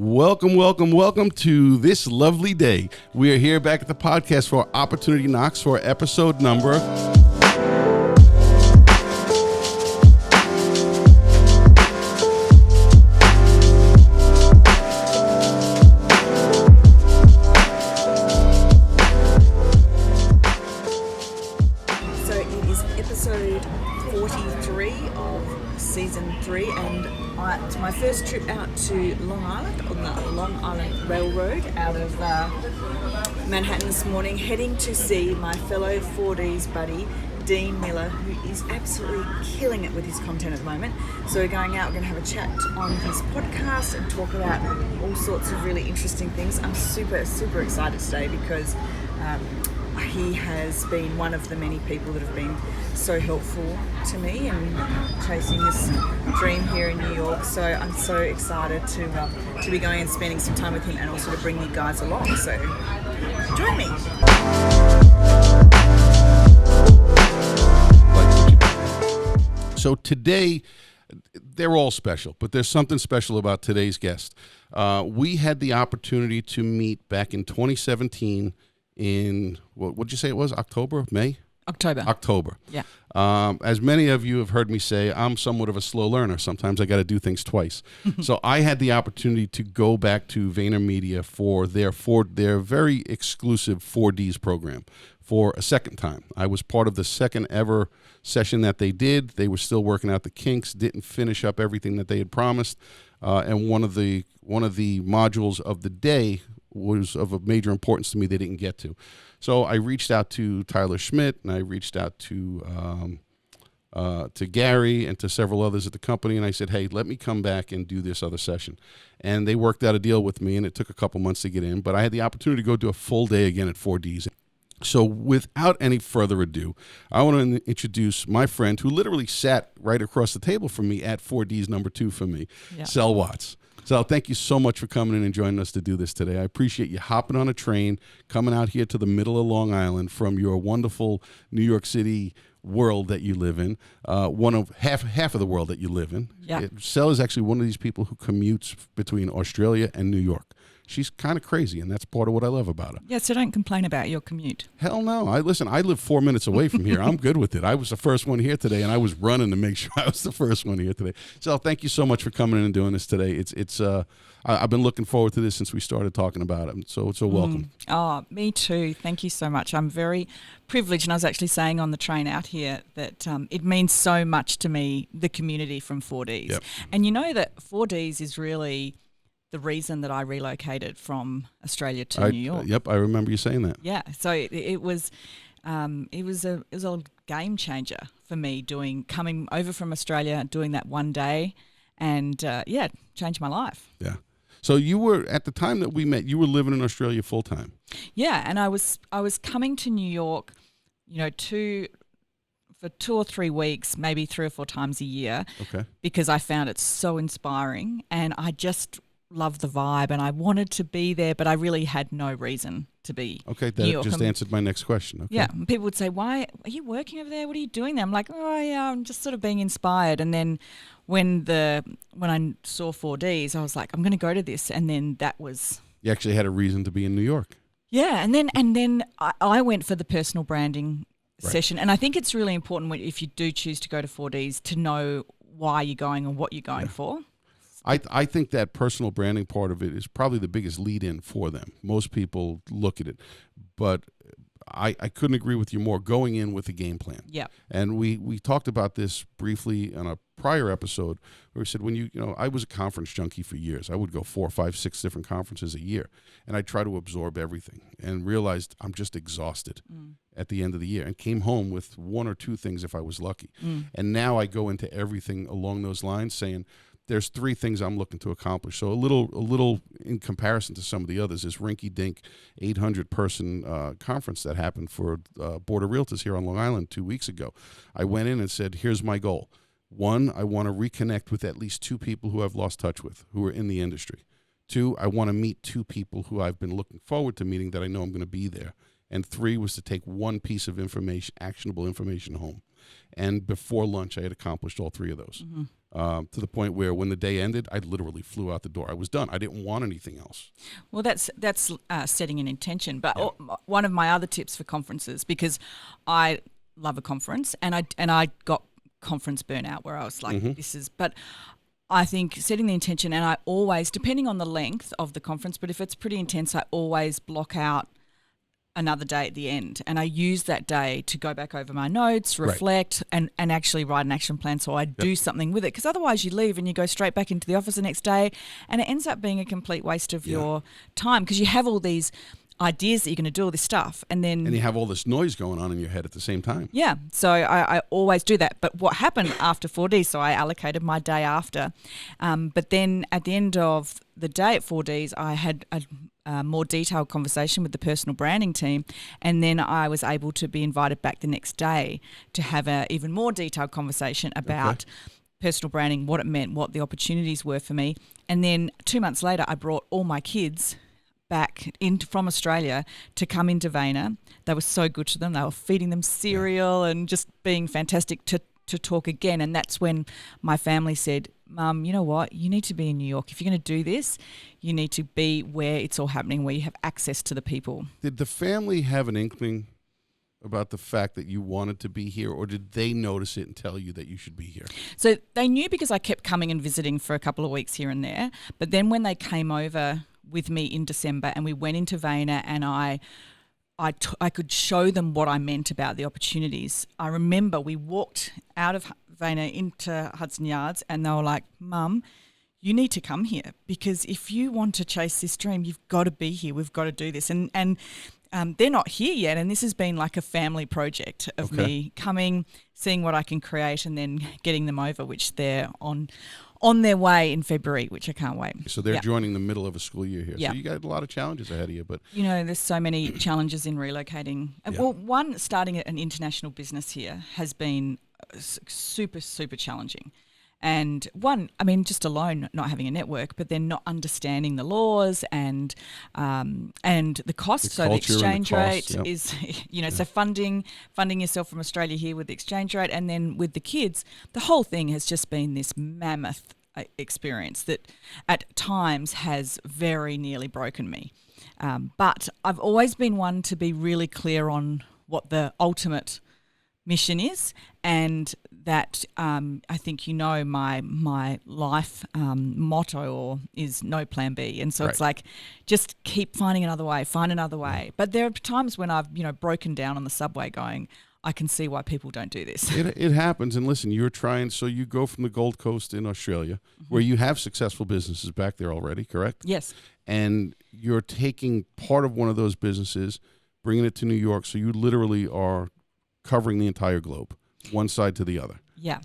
Welcome, welcome, welcome to this lovely day. We are here back at the podcast for Opportunity Knocks for episode number. So it is episode 43 of season 3, and it's my first trip out to Long Island on the Long Island Railroad out of Manhattan this morning, heading to see my fellow 4Ds buddy Dean Miller, who is absolutely killing it with his content at the moment. So we're going out, we're going to have a chat on his podcast and talk about all sorts of really interesting things. I'm super excited today because he has been one of the many people that have been so helpful to me in chasing this dream here in New York. So I'm so excited to be going and spending some time with him, and also to bring you guys along. So join me. So today, they're all special, but there's something special about today's guest. We had the opportunity to meet back in 2017 in, what did you say it was, October, May? October. Yeah. As many of you have heard me say, I'm somewhat of a slow learner. Sometimes I got to do things twice. So I had the opportunity to go back to VaynerMedia for their very exclusive 4Ds program for a second time. I was part of the second ever session that they did. They were still working out the kinks, didn't finish up everything that they had promised. And one of the modules of the day was of a major importance to me they didn't get to. So I reached out to Tyler Schmidt, and I reached out to Gary and to several others at the company, and I said, hey, let me come back and do this other session. And they worked out a deal with me, and it took a couple months to get in, but I had the opportunity to go do a full day again at 4Ds. So without any further ado, I want to introduce my friend who literally sat right across the table from me at 4Ds number 2 for me, Sel Watts. So thank you so much for coming in and joining us to do this today. I appreciate you hopping on a train, coming out here to the middle of Long Island from your wonderful New York City world that you live in, one of half of the world that you live in. Yeah. Sel is actually one of these people who commutes between Australia and New York. She's kind of crazy, and that's part of what I love about her. Yeah, so don't complain about your commute. Hell no. I live 4 minutes away from here. I'm good with it. I was the first one here today, and I was running to make sure I was the first one here today. So thank you so much for coming in and doing this today. I've been looking forward to this since we started talking about it. So welcome. Oh, me too. Thank you so much. I'm very privileged, and I was actually saying on the train out here that it means so much to me, the community from 4Ds. Yep. And you know that 4Ds is really the reason that I relocated from Australia to New York. Yep, I remember you saying that. Yeah, so it was a game changer for me coming over from Australia, doing that one day, and changed my life. Yeah. So you were, at the time that we met, you were living in Australia full time. Yeah, and I was coming to New York, for 2 or 3 weeks, maybe 3 or 4 times a year. Okay. Because I found it so inspiring, and I just loved the vibe, and I wanted to be there, but I really had no reason to be. Okay, that just answered my next question. Okay. Yeah, and people would say, "Why are you working over there? What are you doing there?" I'm like, "Oh yeah, I'm just sort of being inspired." And then when I saw 4Ds, I was like, "I'm going to go to this," and then that was. You actually had a reason to be in New York. Yeah, and then I went for the personal branding session, and I think it's really important if you do choose to go to 4Ds to know why you're going and what you're going for. I think that personal branding part of it is probably the biggest lead-in for them. Most people look at it, but I couldn't agree with you more. Going in with a game plan. Yeah. And we talked about this briefly on a prior episode where we said I was a conference junkie for years. I would go 4, 5, 6 different conferences a year, and I'd try to absorb everything and realized I'm just exhausted at the end of the year, and came home with 1 or 2 things if I was lucky. And now I go into everything along those lines saying, there's 3 things I'm looking to accomplish. So a little in comparison to some of the others, this rinky-dink 800-person conference that happened for Board of Realtors here on Long Island 2 weeks ago. I went in and said, here's my goal. 1, I want to reconnect with at least 2 people who I've lost touch with, who are in the industry. 2, I want to meet 2 people who I've been looking forward to meeting that I know I'm going to be there. And 3 was to take 1 piece of information, actionable information home. And before lunch, I had accomplished all 3 of those. to the point where when the day ended, I literally flew out the door. I was done. I didn't want anything else. Well, that's setting an intention. But one of my other tips for conferences, because I love a conference, and I got conference burnout where I was like, this is, but I think setting the intention, and I always, depending on the length of the conference, but if it's pretty intense, I always block out another day at the end, and I use that day to go back over my notes, reflect, and actually write an action plan so I do something with it, because otherwise you leave and you go straight back into the office the next day, and it ends up being a complete waste of your time, because you have all these ideas that you're going to do all this stuff, and you have all this noise going on in your head at the same time. Yeah, so I always do that. But what happened after 4D, so I allocated my day after, but then at the end of the day at 4Ds, I had a more detailed conversation with the personal branding team, and then I was able to be invited back the next day to have a even more detailed conversation about personal branding, what it meant, what the opportunities were for me. And then 2 months later, I brought all my kids back from Australia to come into Vayner. They were so good to them. They were feeding them cereal and just being fantastic to talk again. And that's when my family said, Mum, you know what? You need to be in New York. If you're going to do this, you need to be where it's all happening, where you have access to the people. Did the family have an inkling about the fact that you wanted to be here, or did they notice it and tell you that you should be here? So they knew, because I kept coming and visiting for a couple of weeks here and there. But then when they came over with me in December and we went into Vayner, and I could show them what I meant about the opportunities. I remember we walked out of Vayner into Hudson Yards, and they were like, Mum, you need to come here, because if you want to chase this dream, you've got to be here. We've got to do this. And they're not here yet, and this has been like a family project of me coming, seeing what I can create, and then getting them over, which they're on their way in February, which I can't wait. So they're joining the middle of a school year here. So you got a lot of challenges ahead of you. But there's so many challenges in relocating. Well, one, starting an international business here has been super, super challenging. And one, I mean, just alone not having a network, but then not understanding the laws and the cost. So the exchange rate is, so funding yourself from Australia here with the exchange rate, and then with the kids, the whole thing has just been this mammoth experience that at times has very nearly broken me. But I've always been one to be really clear on what the ultimate mission is, and that I think my life motto is no plan B, and so it's like just keep finding another way, find another way. But there are times when I've broken down on the subway going, I can see why people don't do this. It happens, and listen, you're trying. So you go from the Gold Coast in Australia, where you have successful businesses back there already, correct? Yes. And you're taking part of one of those businesses, bringing it to New York, so you literally are covering the entire globe, one side to the other. Yeah.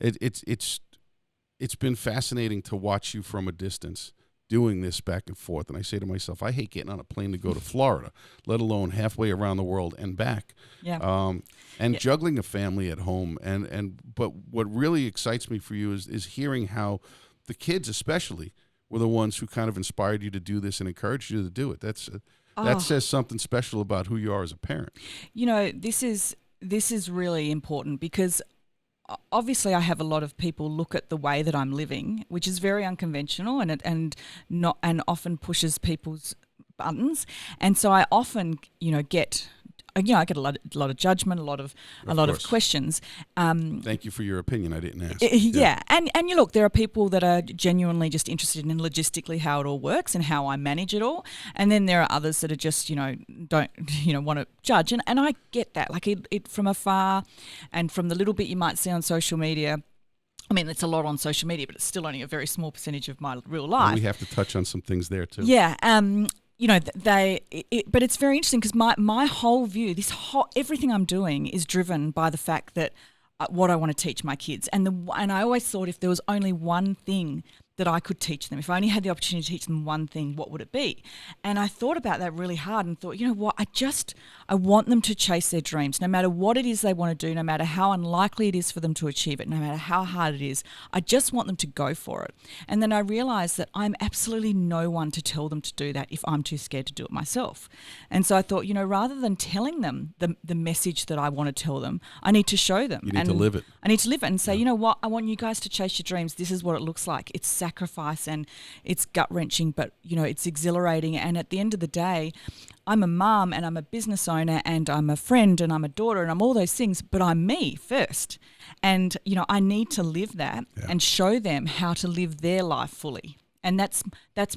It's been fascinating to watch you from a distance doing this back and forth. And I say to myself, I hate getting on a plane to go to Florida, let alone halfway around the world and back. Yeah. Juggling a family at home. But what really excites me for you is hearing how the kids especially were the ones who kind of inspired you to do this and encouraged you to do it. That says something special about who you are as a parent. This is really important, because obviously I have a lot of people look at the way that I'm living, which is very unconventional and often pushes people's buttons. And so I often, get I get a lot of judgment, a lot of questions. Thank you for your opinion. I didn't ask. Yeah. And you look, there are people that are genuinely just interested in logistically how it all works and how I manage it all, and then there are others that are just don't want to judge, and I get that. Like it from afar, and from the little bit you might see on social media. I mean, it's a lot on social media, but it's still only a very small percentage of my real life. And we have to touch on some things there too. Yeah. But it's very interesting, because my whole view, everything I'm doing is driven by the fact that what I want to teach my kids. And I always thought if there was only one thing that I could teach them? If I only had the opportunity to teach them one thing, what would it be? And I thought about that really hard and thought, you know what, I want them to chase their dreams, no matter what it is they want to do, no matter how unlikely it is for them to achieve it, no matter how hard it is. I just want them to go for it. And then I realized that I'm absolutely no one to tell them to do that if I'm too scared to do it myself. And so I thought, you know, rather than telling them the message that I want to tell them, I need to show them. You need to live it. I need to live it and say, you know what, I want you guys to chase your dreams. This is what it looks like. It's sacrifice and it's gut-wrenching, but, you know, it's exhilarating. And at the end of the day, I'm a mum and I'm a business owner and I'm a friend and I'm a daughter and I'm all those things, but I'm me first. And, you know, I need to live that and show them how to live their life fully. And that's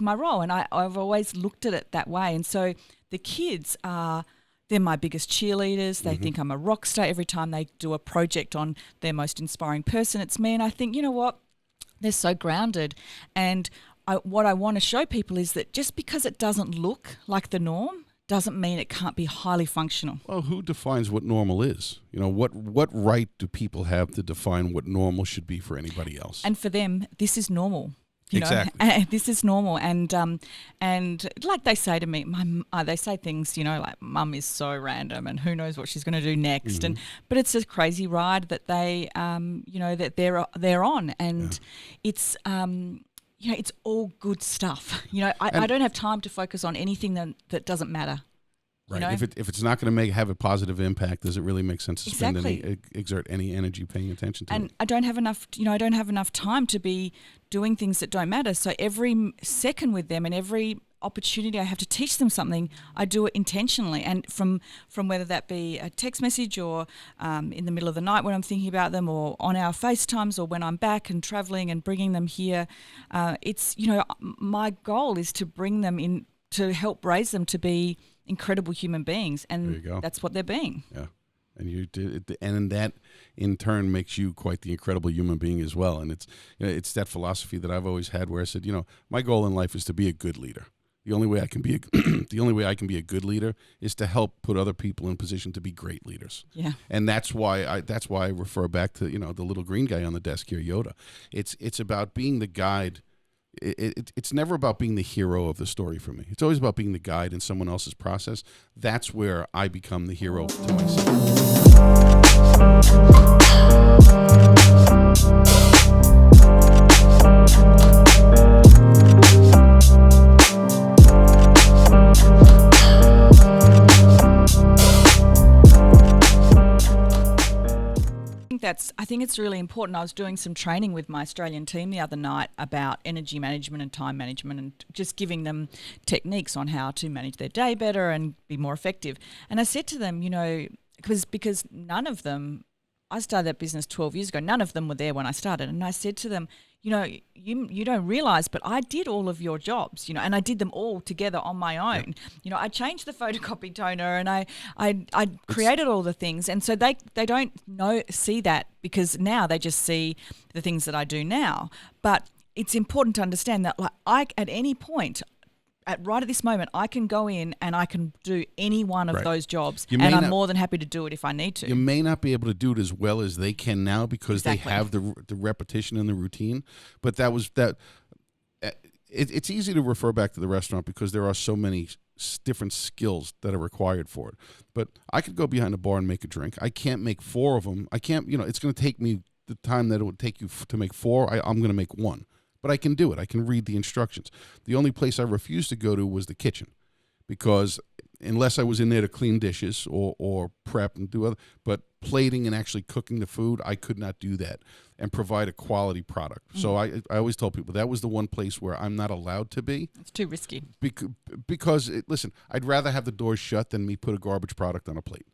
my role. And I've always looked at it that way. And so the kids they're my biggest cheerleaders. They think I'm a rock star every time they do a project on their most inspiring person. It's me. And I think, you know what? They're so grounded. And what I want to show people is that just because it doesn't look like the norm doesn't mean it can't be highly functional. Well, who defines what normal is? You know, what right do people have to define what normal should be for anybody else? And for them, this is normal. You Exactly. know, this is normal, and like they say to me, they say things, you know, like Mum is so random, and who knows what she's going to do next, but it's a crazy ride that they, you know, that they're on, and it's. You know, it's all good stuff. You know, I don't have time to focus on anything that doesn't matter. Right. You know? If it's not going to have a positive impact, does it really make sense to spend exert any energy paying attention to it? And I don't have enough time to be doing things that don't matter. So every second with them and every opportunity I have to teach them something, I do it intentionally, and from whether that be a text message or in the middle of the night when I'm thinking about them, or on our FaceTimes, or when I'm back and traveling and bringing them here. It's, you know, my goal is to bring them in to help raise them to be incredible human beings, and that's what they're being. Yeah. And you did, and that in turn makes you quite the incredible human being as well. And it's, you know, it's that philosophy that I've always had, where I said, you know, my goal in life is to be a good leader. The only way I can be a good leader is to help put other people in position to be great leaders. Yeah. And that's why I refer back to, you know, the little green guy on the desk here, Yoda. It's about being the guide. It's never about being the hero of the story for me. It's always about being the guide in someone else's process. That's where I become the hero to myself. I think it's really important. I was doing some training with my Australian team the other night about energy management and time management, and just giving them techniques on how to manage their day better and be more effective. And I said to them, you know, because none of them, I started that business 12 years ago, none of them were there when I started. And I said to them, you know, you don't realize, but I did all of your jobs, you know, and I did them all together on my own. Yep. You know, I changed the photocopy toner, and I created all the things. And so they don't see that, because now they just see the things that I do now. But it's important to understand that, like, at any point, right at this moment, I can go in and I can do any one of those jobs, and I'm more than happy to do it if I need to. You may not be able to do it as well as they can now, because they have the repetition and the routine. But it's easy to refer back to the restaurant, because there are so many different skills that are required for it. But I could go behind a bar and make a drink. I can't make 4 of them. I can't, you know, it's going to take me the time that it would take you to make 4. I'm going to make 1. But I can do it. I can read the instructions. The only place I refused to go to was the kitchen, because unless I was in there to clean dishes or prep and do other, but plating and actually cooking the food, I could not do that and provide a quality product. So I always told people that was the one place where I'm not allowed to be. It's too risky. Because listen, I'd rather have the doors shut than me put a garbage product on a plate.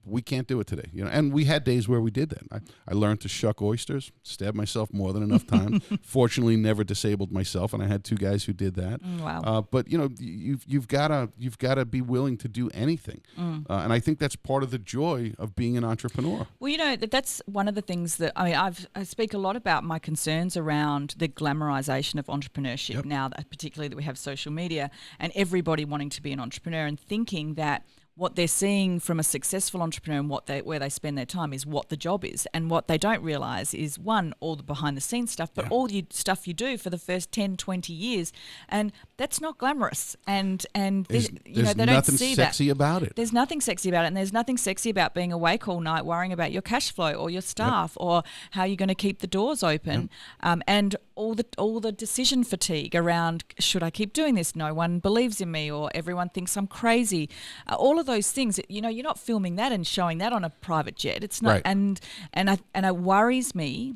We can't do it today, you know. And we had days where we did that. I learned to shuck oysters, stabbed myself more than enough time. Fortunately, never disabled myself, and I had 2 guys who did that. Wow. But you know, you've got to be willing to do anything, and I think that's part of the joy of being an entrepreneur. Well, you know, that's one of the things that I speak a lot about my concerns around the glamorization of entrepreneurship now, particularly that we have social media and everybody wanting to be an entrepreneur and thinking that what they're seeing from a successful entrepreneur and where they spend their time is what the job is. And what they don't realize is, one, all the behind the scenes stuff, but all the stuff you do for the first 10, 20 years. And that's not glamorous. And There's they don't nothing see sexy that. about it. There's nothing sexy about it. And there's nothing sexy about being awake all night worrying about your cash flow or your staff or how you're going to keep the doors open. And all the decision fatigue around, should I keep doing this? No one believes in me, or everyone thinks I'm crazy. All of those things, you're not filming that and showing that on a private jet. It's not, and it worries me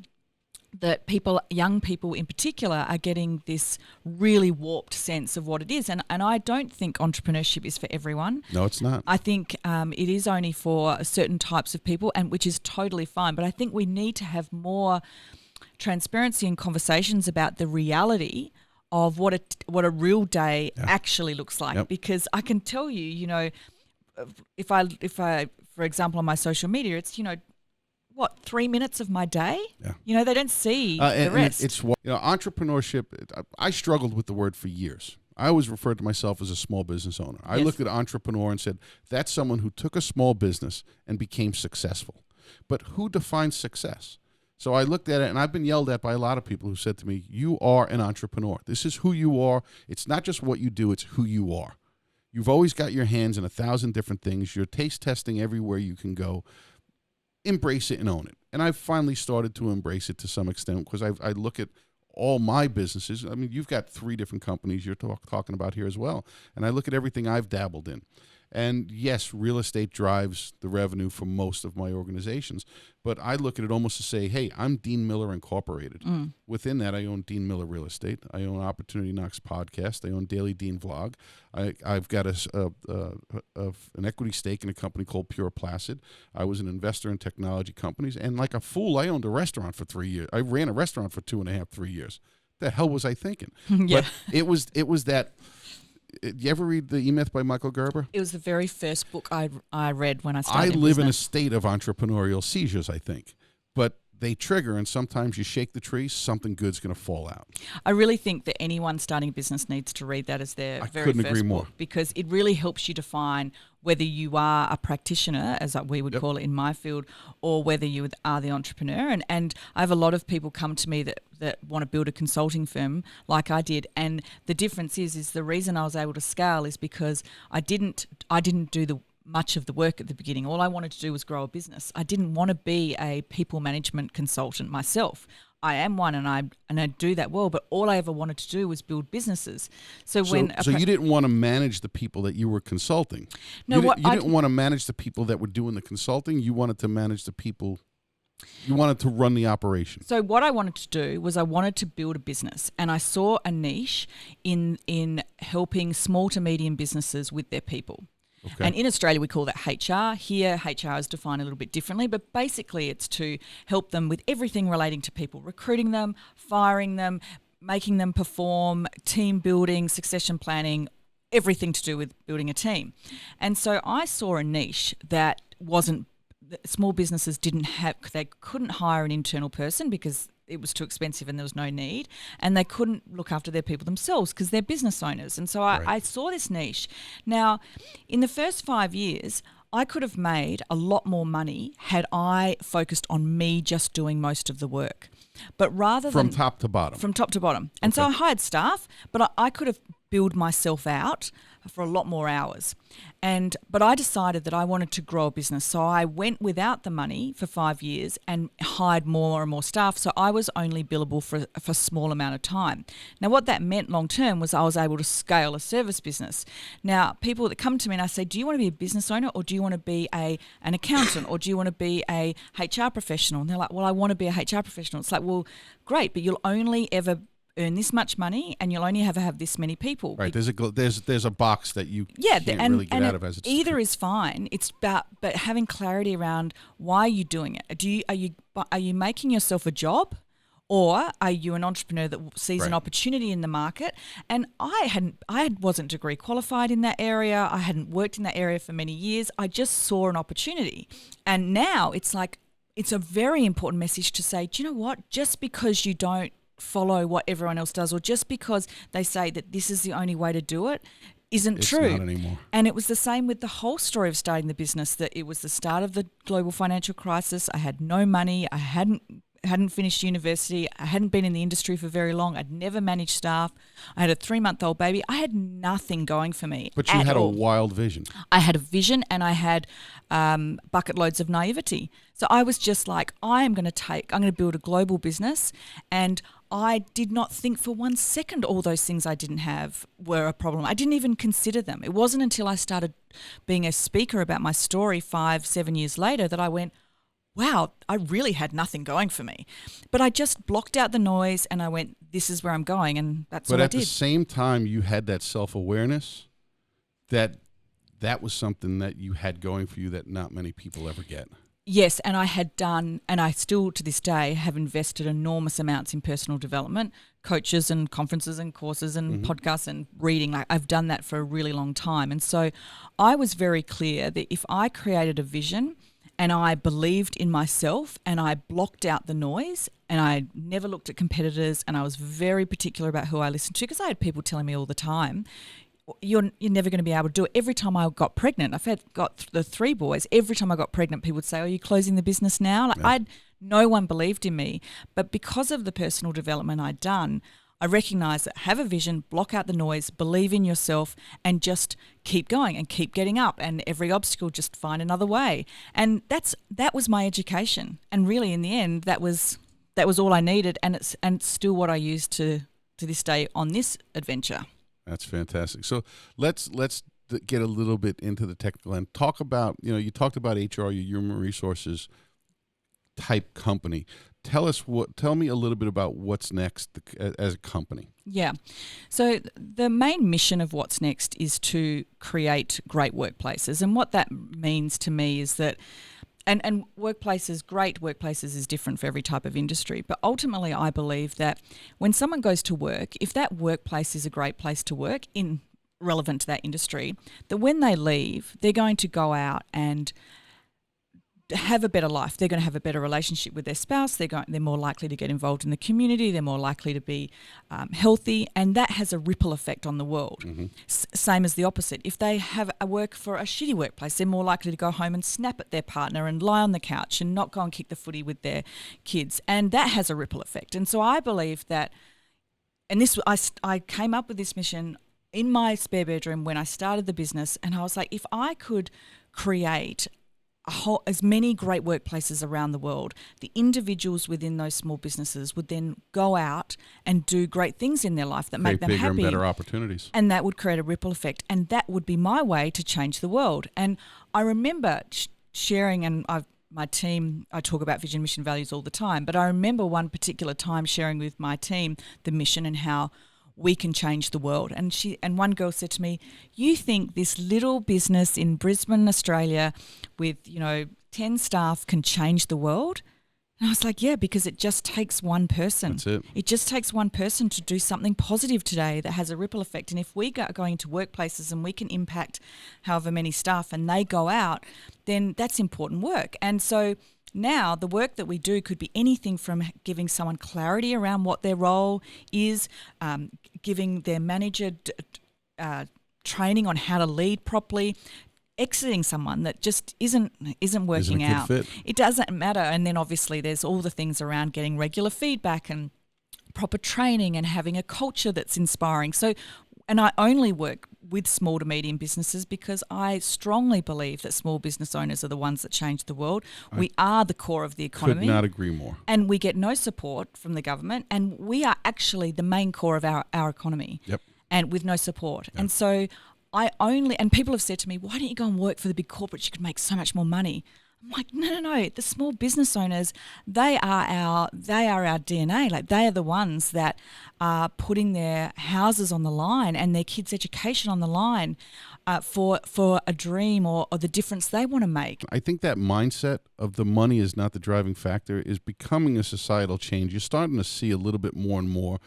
that young people in particular, are getting this really warped sense of what it is. And I don't think entrepreneurship is for everyone. No, it's not. I think it is only for certain types of people, and which is totally fine. But I think we need to have more transparency and conversations about the reality of what a real day actually looks like. Because I can tell you, if I, for example, on my social media, it's, 3 minutes of my day? Yeah. They don't see the rest. It's entrepreneurship. I struggled with the word for years. I always referred to myself as a small business owner. I looked at entrepreneur and said, that's someone who took a small business and became successful. But who defines success? So I looked at it, and I've been yelled at by a lot of people who said to me, you are an entrepreneur. This is who you are. It's not just what you do, it's who you are. You've always got your hands in 1,000 different things. You're taste testing everywhere you can go. Embrace it and own it. And I've finally started to embrace it to some extent, because I look at all my businesses. I mean, you've got 3 different companies you're talking about here as well. And I look at everything I've dabbled in. And yes, real estate drives the revenue for most of my organizations. But I look at it almost to say, hey, I'm Dean Miller Incorporated. Within that, I own Dean Miller Real Estate. I own Opportunity Knocks Podcast. I own Daily Dean Vlog. I've got an equity stake in a company called Pure Placid. I was an investor in technology companies. And like a fool, I owned a restaurant for 3 years. I ran a restaurant for 2.5, 3 years. The hell was I thinking? But it was that. You ever read The E-Myth by Michael Gerber? It was the very first book I read when I started. I live in a state of entrepreneurial seizures, I think. But they trigger, and sometimes you shake the tree, something good's going to fall out. I really think that anyone starting a business needs to read that as their very first book, because it really helps you define whether you are a practitioner, as we would call it in my field, or whether you are the entrepreneur. And I have a lot of people come to me that want to build a consulting firm like I did. And the difference is the reason I was able to scale is because I didn't do much of the work at the beginning. All I wanted to do was grow a business. I didn't want to be a people management consultant myself. I am one, and I do that well, but all I ever wanted to do was build businesses. So you didn't want to manage the people that you were consulting. No, you didn't want to manage the people that were doing the consulting. You wanted to manage the people. You wanted to run the operation. So what I wanted to do was I wanted to build a business, and I saw a niche in helping small to medium businesses with their people. Okay. And in Australia, we call that HR. Here, HR is defined a little bit differently, but basically it's to help them with everything relating to people, recruiting them, firing them, making them perform, team building, succession planning, everything to do with building a team. And so I saw a niche that small businesses they couldn't hire an internal person because it was too expensive and there was no need, and they couldn't look after their people themselves because they're business owners. And so I saw this niche. Now, in the first 5 years, I could have made a lot more money had I focused on me just doing most of the work. But rather from top to bottom. From top to bottom. And so I hired staff, but I could have billed myself out for a lot more hours. But I decided that I wanted to grow a business. So I went without the money for 5 years and hired more and more staff. So I was only billable for a small amount of time. Now, what that meant long term was I was able to scale a service business. Now, people that come to me and I say, do you want to be a business owner, or do you want to be an accountant, or do you want to be a HR professional? And they're like, well, I want to be a HR professional. It's like, well, great, but you'll only ever earn this much money, and you'll only have this many people. Right. There's a box that you can't really get out of as it's either is fine. It's about but having clarity around why you're doing it. Are you making yourself a job, or are you an entrepreneur that sees an opportunity in the market? And I wasn't degree qualified in that area. I hadn't worked in that area for many years. I just saw an opportunity, and now it's like it's a very important message to say, do you know what? Just because you don't follow what everyone else does, or just because they say that this is the only way to do it, isn't it's true. Not anymore. And it was the same with the whole story of starting the business, that it was the start of the global financial crisis. I had no money. I hadn't finished university. I hadn't been in the industry for very long. I'd never managed staff. I had a 3-month-old baby. I had nothing going for me. But you had all. a wild vision. I had a vision, and I had bucket loads of naivety. So I was just like, I'm going to build a global business. And I did not think for 1 second all those things I didn't have were a problem. I didn't even consider them. It wasn't until I started being a speaker about my story 5-7 years later that I went, wow, I really had nothing going for me. But I just blocked out the noise and I went, this is where I'm going, and that's what I did. But at the same time, you had that self-awareness that was something that you had going for you that not many people ever get. Yes, and I had done, and I still to this day have invested enormous amounts in personal development, coaches and conferences and courses and podcasts and reading. Like, I've done that for a really long time. And so I was very clear that if I created a vision and I believed in myself and I blocked out the noise and I never looked at competitors, and I was very particular about who I listened to, because I had people telling me all the time, you're never going to be able to do it. Every time I got pregnant, got the 3 boys, every time I got pregnant, people would say, are you closing the business now? Like, no one believed in me. But because of the personal development I'd done, I recognized that have a vision, block out the noise, believe in yourself, and just keep going and keep getting up, and every obstacle just find another way. And that was my education. And really in the end, that was all I needed, and it's still what I use to this day on this adventure. That's fantastic. So let's get a little bit into the technical and talk about, you talked about HR, your human resources type company. Tell me a little bit about what's next as a company. Yeah. So the main mission of What's Next is to create great workplaces. And what that means to me is that And workplaces, great workplaces is different for every type of industry. But ultimately, I believe that when someone goes to work, if that workplace is a great place to work relevant to that industry, that when they leave, they're going to go out and have a better life. They're going to have a better relationship with their spouse. They're more likely to get involved in the community. They're more likely to be healthy, and that has a ripple effect on the world. Mm-hmm. Same as the opposite. If they have a work for a shitty workplace, they're more likely to go home and snap at their partner and lie on the couch and not go and kick the footy with their kids, and that has a ripple effect. And so I believe that, and I came up with this mission in my spare bedroom when I started the business, and I was like, if I could create as many great workplaces around the world, the individuals within those small businesses would then go out and do great things in their life that make them happy. Bigger and better opportunities. And that would create a ripple effect. And that would be my way to change the world. And I remember sharing, and my team, I talk about vision, mission, values all the time, but I remember one particular time sharing with my team the mission and how we can change the world. And one girl said to me, you think this little business in Brisbane, Australia with, 10 staff can change the world? And I was like, yeah, because it just takes one person. That's it. It just takes one person to do something positive today that has a ripple effect. And if we are going to workplaces and we can impact however many staff and they go out, then that's important work. And so now the work that we do could be anything from giving someone clarity around what their role is, giving their manager training on how to lead properly, exiting someone that just isn't working out. Fit. It doesn't matter. And then obviously there's all the things around getting regular feedback and proper training and having a culture that's inspiring. So, and I only work with small to medium businesses because I strongly believe that small business owners are the ones that change the world. We are the core of the economy. Could not agree more. And we get no support from the government, and we are actually the main core of our economy. Yep. And with no support. Yep. And so and people have said to me, why don't you go and work for the big corporates? You could make so much more money. I'm like, no. The small business owners, they are our DNA. Like, they are the ones that are putting their houses on the line and their kids' education on the line for a dream or the difference they want to make. I think that mindset of the money is not the driving factor is becoming a societal change. You're starting to see a little bit more and more.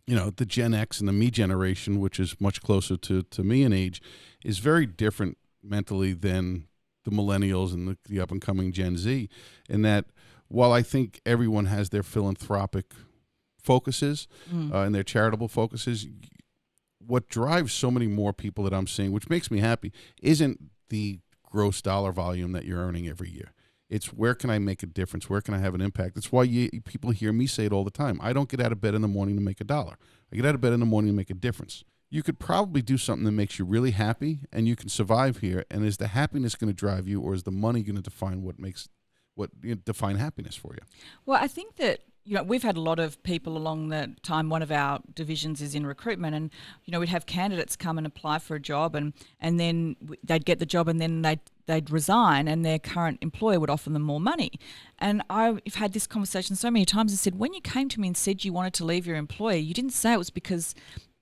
The Gen X and the me generation, which is much closer to me in age, is very different mentally than the millennials and the up-and-coming Gen Z, in that while I think everyone has their philanthropic focuses and their charitable focuses, what drives so many more people that I'm seeing, which makes me happy, isn't the gross dollar volume that you're earning every year. It's where can I make a difference? Where can I have an impact? That's why people hear me say it all the time. I don't get out of bed in the morning to make $1. I get out of bed in the morning to make a difference. You could probably do something that makes you really happy, and you can survive here. And is the happiness going to drive you, or is the money going to define define happiness for you? Well, I think that we've had a lot of people along the time. One of our divisions is in recruitment, and we'd have candidates come and apply for a job, and then they'd get the job, and then they'd resign, and their current employer would offer them more money. And I've had this conversation so many times. I said, when you came to me and said you wanted to leave your employer, you didn't say it was because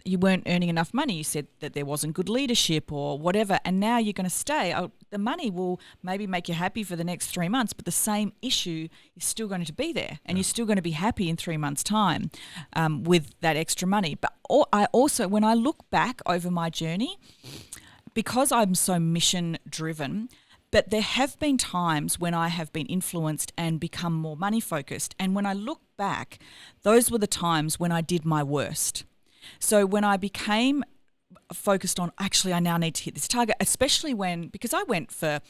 you weren't earning enough money. You said that there wasn't good leadership or whatever, and now you're going to stay. The money will maybe make you happy for the next 3 months, but the same issue is still going to be there, and you're still going to be happy in 3 months' time with that extra money. But I also, when I look back over my journey, because I'm so mission driven, but there have been times when I have been influenced and become more money focused. And when I look back, those were the times when I did my worst. So when I became focused on, actually, I now need to hit this target, especially because I went for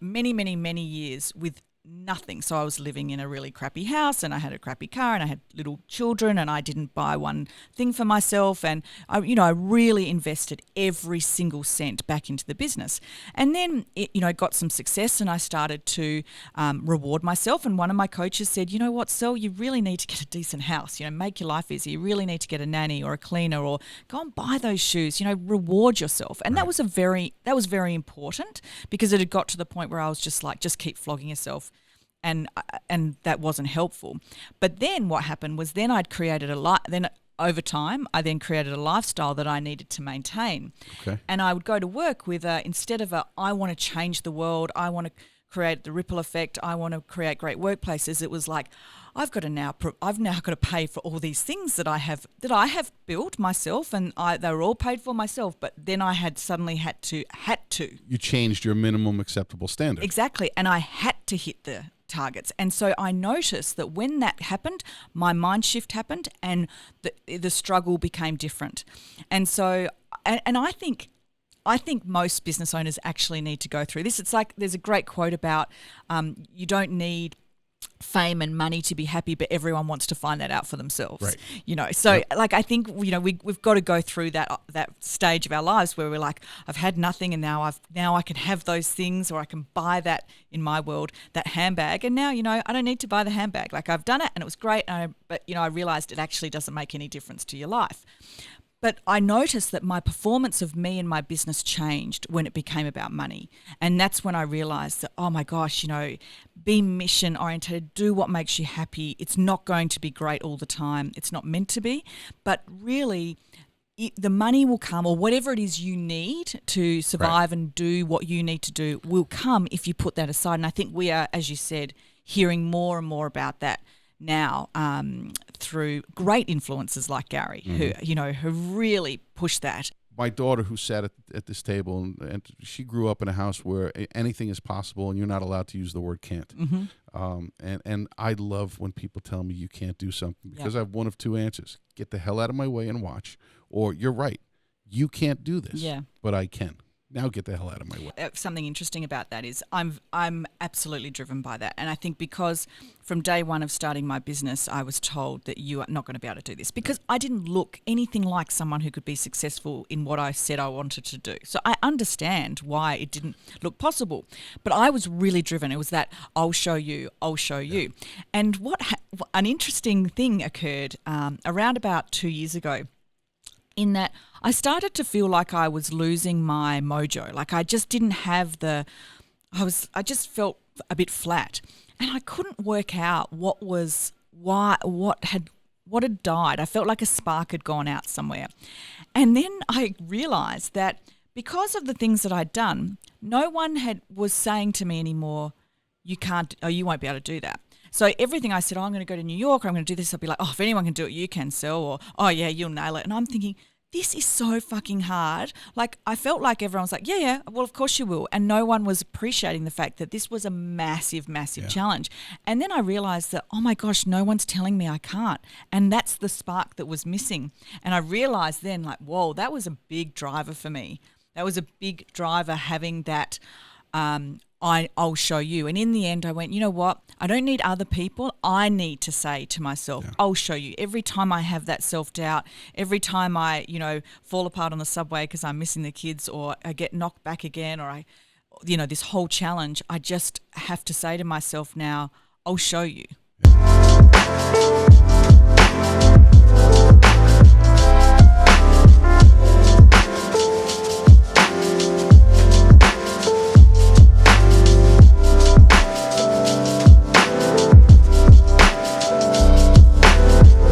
many, many, many years with nothing. So I was living in a really crappy house, and I had a crappy car, and I had little children, and I didn't buy one thing for myself. And I really invested every single cent back into the business. And then it got some success, and I started to reward myself. And one of my coaches said, "You know what, Sel, you really need to get a decent house. Make your life easy. You really need to get a nanny or a cleaner, or go and buy those shoes. Reward yourself." And that was very important, because it had got to the point where I was just like, just keep flogging yourself. And that wasn't helpful. But then what happened was, then I'd created over time, I then created a lifestyle that I needed to maintain. Okay. And I would go to work with instead of I want to change the world, I want to create the ripple effect, I want to create great workplaces. It was like, I've now got to pay for all these things that I have built myself, and they were all paid for myself. But then I had to. You changed your minimum acceptable standard. Exactly, and I had to hit the targets. And so I noticed that when that happened, my mind shift happened, and the struggle became different. And so, and I think most business owners actually need to go through this. It's like, there's a great quote about you don't need fame and money to be happy, but everyone wants to find that out for themselves. Right. So yep. Like, I think we've got to go through that stage of our lives where we're like, I've had nothing, and now I can have those things, or I can buy that, in my world, that handbag, and now I don't need to buy the handbag. Like, I've done it and it was great, but I realized it actually doesn't make any difference to your life. But I noticed that my performance of me and my business changed when it became about money. And that's when I realized that, oh my gosh, be mission oriented, do what makes you happy. It's not going to be great all the time. It's not meant to be. But really, the money will come, or whatever it is you need to survive and do what you need to do will come if you put that aside. And I think we are, as you said, hearing more and more about that now through great influencers like Gary, who really pushed that. My daughter, who sat at this table, and she grew up in a house where anything is possible, and you're not allowed to use the word can't. And I love when people tell me you can't do something, because I have one of two answers: get the hell out of my way and watch, or you're right, you can't do this, but I can. Now get the hell out of my way. Something interesting about that is I'm absolutely driven by that. And I think because from day one of starting my business, I was told that you are not going to be able to do this, because I didn't look anything like someone who could be successful in what I said I wanted to do. So I understand why it didn't look possible. But I was really driven. It was that I'll show you. And an interesting thing occurred around about 2 years ago, in that I started to feel like I was losing my mojo. Like, I just didn't have I just felt a bit flat, and I couldn't work out what had died. I felt like a spark had gone out somewhere. And then I realized that because of the things that I'd done, no one was saying to me anymore, you won't be able to do that. So everything I said, I'm going to go to New York, or I'm going to do this, I'll be like, if anyone can do it, you can, Sel, or, oh yeah, you'll nail it. And I'm thinking, this is so fucking hard. Like, I felt like everyone was like, yeah, well, of course you will. And no one was appreciating the fact that this was a massive, massive challenge. And then I realized that, oh my gosh, no one's telling me I can't. And that's the spark that was missing. And I realized then, like, whoa, that was a big driver for me. That was a big driver, having that I'll show you. And in the end, I went, you know what? I don't need other people. I need to say to myself, I'll show you. Every time I have that self-doubt, every time I, fall apart on the subway because I'm missing the kids, or I get knocked back again, or this whole challenge, I just have to say to myself now, I'll show you.